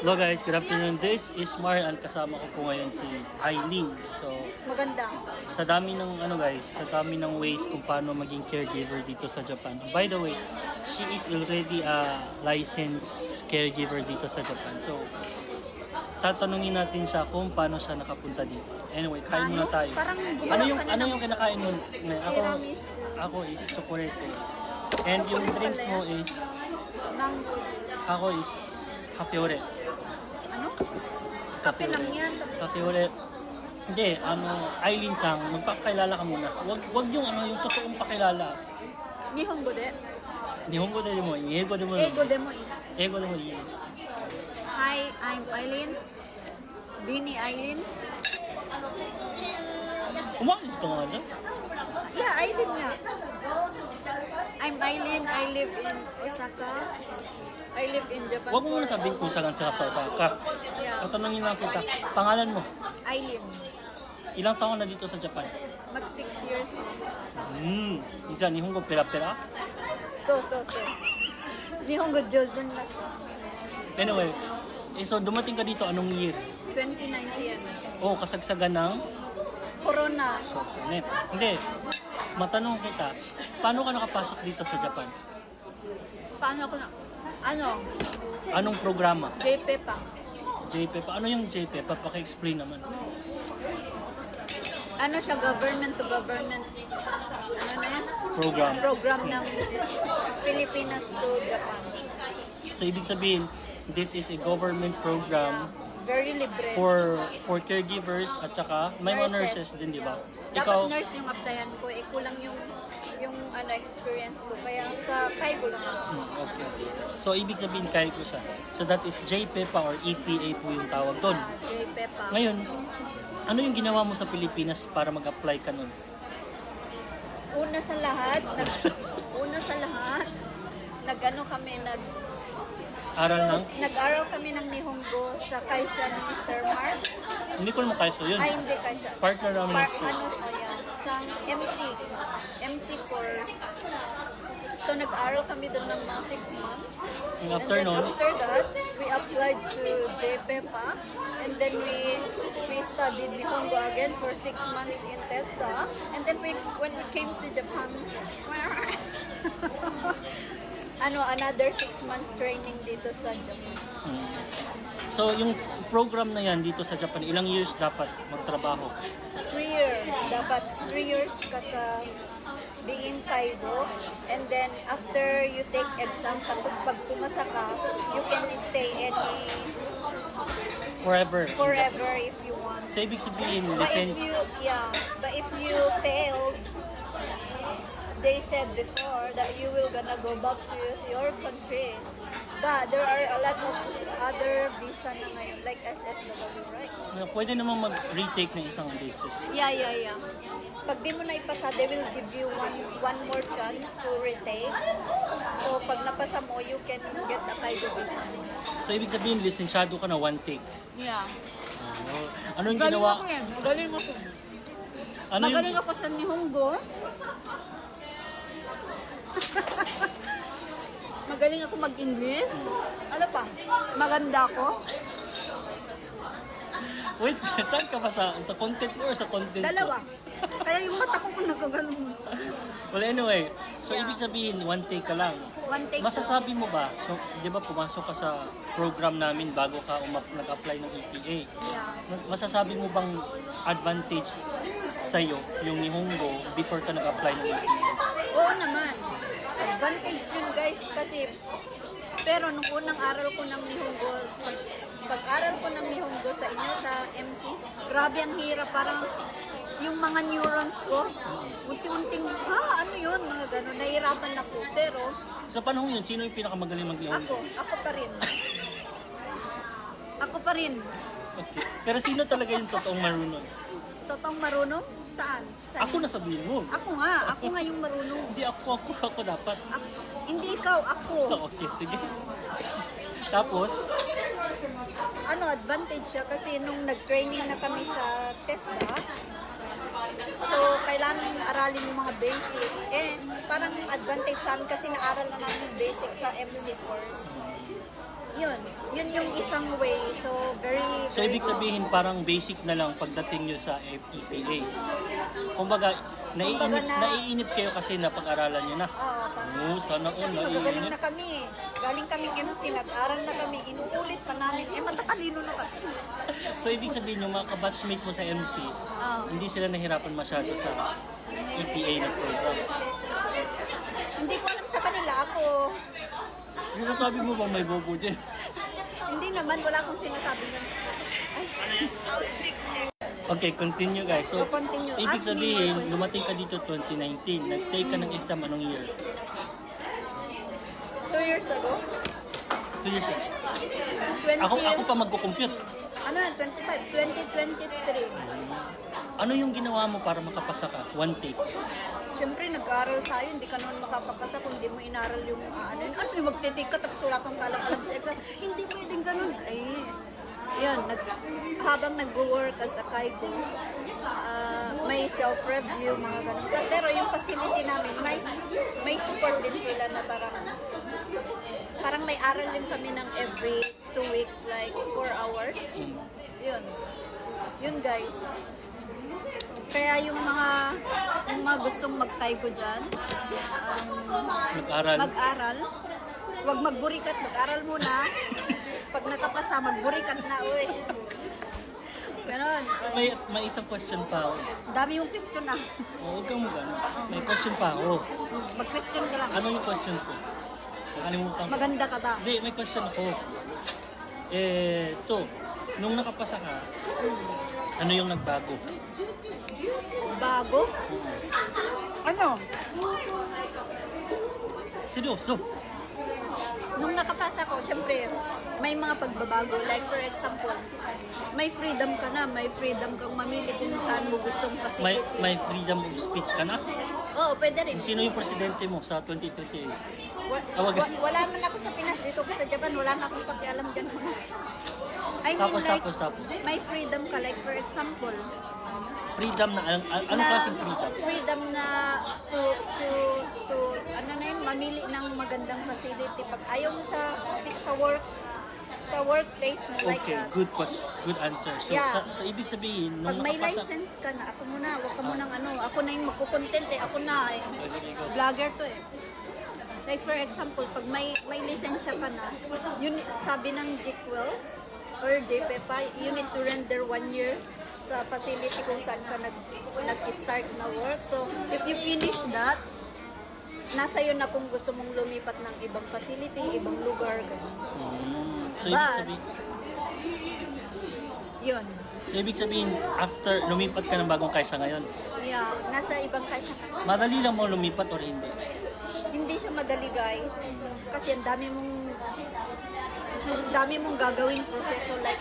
Hello guys, good afternoon. This is Mar and kasama ko po ngayon si Aileen. So, Maganda. sa dami ng sa dami ng ways kung paano maging caregiver dito sa Japan. By the way, she is already a licensed caregiver dito sa Japan. So, tatanungin natin siya kung paano siya nakapunta dito. Anyway, kain muna tayo. Parang Ano yung kinakain mo? Tiramisu. Ako is chocolate. And yung Chocolate drinks pala mo yan. is, Mango. ako is kape ore. Ano? Kape lang yan. Kape ore. Hindi, Aileen Sang, magpakilala ka muna. Wag yung yung totoong pakilala. Nihongo de. Nihongo de mo, Eigo de mo. Eigo de mo eh. Eigo de mo, yes. Hi, I'm Eileen. Bini Eileen. Umalis ka nga dyan. Yeah, Eileen nga. I'm Eileen. I live in Osaka. I live in Japan. Huwag mo muna sabihin kung saan sa Osaka. Yeah. Tatanungin lang kita, pangalan mo, Eileen. ilang taon na dito sa Japan? Mag 6 years na. Diyan, Nihongo pera-pera? So. Nihongo Jozen na. Anyway, so dumating ka dito anong year? 2019. Oh, kasagsagan ng Corona. Net. Hindi, matanong kita, paano ka nakapasok dito sa Japan? Paano ko na? Ano? Anong programa? JP pa. JP pa. Ano yung JP? Papaki-explain naman. Ano siya, government to government, ano na yan? Program. Program ng Pilipinas to Japan. So, ibig sabihin, this is a government program Very libre. for caregivers at saka may mga nurses din, di ba? Dapat nurse yung aptayan ko, kulang yung experience ko. Kaya sa Kaigo lang ako. Okay. So, ibig sabihin, kahit ko siya. So, that is JPEPA or EPA po yung tawag doon. JP pa. Ngayon, ano yung ginawa mo sa Pilipinas para mag-apply ka nun? Una sa lahat, nag-ano kami, Aral ng? nag-aral kami ng Nihongo sa kaisya ni Sir Mark. Hindi ko naman kaso yun. Ay, hindi kaisya. Partner namin ng school. Ayan, sa MC course. So, nag-aral kami doon ng mga 6 months. And after then nun? after that, we applied to JPEPA. And then we studied Nihongo again for 6 months in TESDA. And then when we came to Japan, another 6 months training dito sa Japan. So, yung program na yan dito sa Japan, ilang years dapat magtrabaho? 3 years. Dapat 3 years ka sa being Kaigo. And then, after you take exam, tapos pag pumasa ka, you can stay Forever. forever if you want. So, ibig sabihin, But license, but if you failed, they said before that you will gonna go back to your country. But there are a lot of other visa na ngayon, like SSW, right? pwede naman mag-retake ng isang basis. Yeah. Pag di mo na ipasa, they will give you one more chance to retake. So, pag napasa mo, you can get a Kaigo visa. So, ibig sabihin, lisensyado ka na one take. Yeah. Ano yung ginawa? Magaling ako. Ano yung, Magaling ako sa Nihongo. Magaling ako mag-English. Ano pa? Maganda ako. wait, saan ka ba sa content mo or sa content ko? Dalawa. Kaya yung mata ko kung nagkaganon. Well, anyway, so ibig sabihin, one take ka lang. One take. Masasabi mo ba, so, di ba pumasok ka sa program namin bago ka nag-apply ng EPA? Yeah. Masasabi mo bang advantage sa'yo yung Nihongo before ka nag-apply ng EPA? Oo naman. Advantage yun guys kasi pero nung unang aral ko ng Nihongo, pag-aral ko ng Nihongo sa inyo sa MC, grabe ang hirap, parang yung mga neurons ko, unti-unting, ano yun, mga gano'n, nahihirapan ako, pero Sa panahon yun, sino yung pinakamagaling mag-Nihongo? ako pa rin. Ako pa rin. Okay. Pero sino talaga yung totoong marunong? Totoong marunong? Saan? Saan? Ako na sabihin mo. Ako nga yung marunong. Hindi ako dapat. Hindi ikaw, ako. Okay, sige. Tapos, Advantage siya kasi nung nag-training na kami sa TESDA, so kailangan aralin yung mga basic. Parang advantage sa amin kasi naaral na namin yung basic sa MC course. Yun yung isang way. So, So, ibig sabihin, parang basic na lang pagdating nyo sa EPA. Kumbaga, naiinip kayo kasi napag-aralan nyo na. Oo, parang, Oo, sana all, kasi magagaling naiinip. na kami eh. Galing kaming MC, nag-aral na kami, inuulit pa namin. Matatalino na kami. So, ibig sabihin, yung mga kabatchmate mo sa MC, hindi sila nahirapan masyado sa EPA na program. Hindi ko alam sa kanila. Ako, Yung sabi mo ba may bobo din? hindi naman, wala akong sinasabi nun. Okay, continue guys. So, Continue. ibig Ask me sabihin, more questions. dumating ka dito 2019, nag-take ka ng exam anong year? 2 years ago? 2 years ago. 20, Ako pa magko-compute. ano na, 25, 2023. Ano yung ginawa mo para makapasa ka? One take. Siyempre, nag-aaral tayo, hindi ka naman makakapasa kung hindi mo inaral yung ano yung magtitik ka tapos wala kang kalam-alam sa exam. Hindi pwedeng ganun. Ay, yan, habang nag-work as a kaigo, may self-review, mga ganun. Pero yung facility namin, may support din sila na parang may aral din kami ng every 2 weeks, like 4 hours. Yun guys. Kaya yung mga gustong mag-taigo dyan, Mag-aral. mag-aral, huwag magburikat, mag-aral muna. Pag nakapasa, magburikat na, uy. Ganon. May isang question pa ako. Dami yung question na. Huwag kang mag-ano. May question pa ako. Mag-question ka lang. Ano yung question ko? Nakalimutan ko. Maganda ka ba? Hindi, may question ako. Nung nakapasa ka, ano yung nagbago? Bago? Ano? Seryoso? Nung nakapasa ko, syempre, may mga pagbabago. Like for example, may freedom ka na. May freedom kang mamili kung saan mo gustong May facility. freedom of speech ka na? Oo, pwede rin. Sino yung presidente mo sa 2028? Wala man ako sa Pinas. Dito ko sa Japan, wala na akong pakialam dyan. I mean, Tapos. may freedom ka. Like for example, Freedom na, anong klaseng freedom? freedom na to ano na yun, mamili ng magandang facility. Pag ayaw mo sa workplace mo, like Okay, that. good question, good answer. So, Yeah. sa ibig sabihin, Pag nung may nakapasa... license ka na, ako muna, wag ka munang ako na yung magkukontent eh, ako na eh. Vlogger to eh. Like for example, pag may lisensya ka na, yun, sabi ng G12 or JPEPA, you need to render 1 year sa facility kung saan ka nag-start na work. So, if you finish that, nasa yun na kung gusto mong lumipat ng ibang facility, ibang lugar, ganun. So, Yun. ibig sabihin, after lumipat ka ng bagong kaysa ngayon, Yeah, nasa ibang kaysa ka. madali lang mo lumipat or hindi? Hindi siya madali, guys. Kasi ang dami mong gagawing proseso, like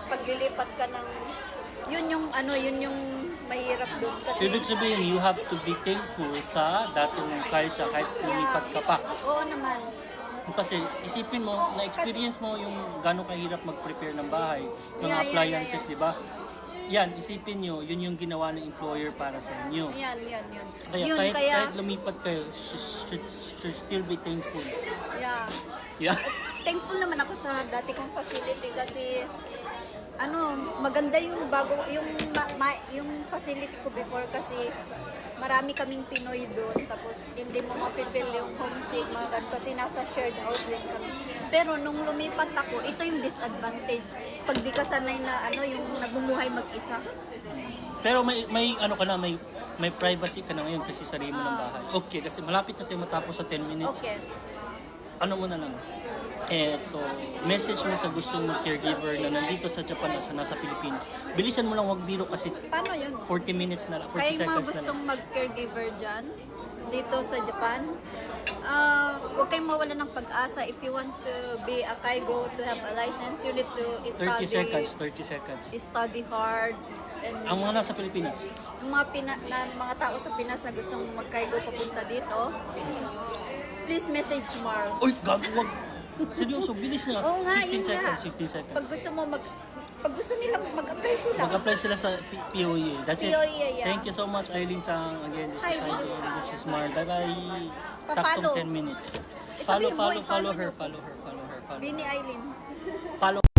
paglilipat ka ng yun yung mahirap doon kasi Ibig sabihin, you have to be thankful sa dating kaysa kahit lumipat ka pa. Oo naman. Kasi isipin mo, na-experience mo yung gano'ng kahirap mag-prepare ng bahay, mga Yeah. appliances, di ba? Yan, isipin nyo, yun yung ginawa ng employer para sa inyo. Yan. Kaya Yun, kahit lumipat kayo, should still be thankful. yeah. Yeah. Thankful naman ako sa dati kong facility kasi maganda yung yung facility ko before kasi marami kaming Pinoy doon tapos hindi mo ma-feel yung homesick mga ganun kasi nasa shared house din kami. Pero nung lumipat ako, ito yung disadvantage. Pag di ka sanay na yung nagmumuhay mag-isa. Pero may privacy ka na ngayon kasi sarili mo ng bahay. Okay, kasi malapit na tayo matapos sa 10 minutes. Okay. Ano mo na lang? Message mo sa gustong caregiver na nandito sa Japan at nasa Pilipinas. Bilisan mo lang, wag biro kasi Paano yun? 40 minutes na lang, 40 Kaya yung mga seconds na lang. gustong mag-caregiver dyan, dito sa Japan, huwag kayong mawala ng pag-asa. If you want to be a kaigo, to have a license, you need to 30 seconds. study hard. And Ang mga nasa Pilipinas, yung mga tao sa Pinas na gustong mag-kaigo papunta dito, please message Marl. uy, gago, wag. Seryoso, bilis na. Oo nga, 15 yun nga. seconds, 15 seconds. Pag gusto nilang mag-apply sila. Mag-apply sila sa POE. That's it. POE, yeah. Thank you so much, Eileen Sang. Again, this is Hi, Eileen. This is Mar. Bye-bye. Pa-follow. Saktong 10 minutes. Sabihin mo, Follow i-follow her. niyo. Follow her. follow. Bini Eileen. Follow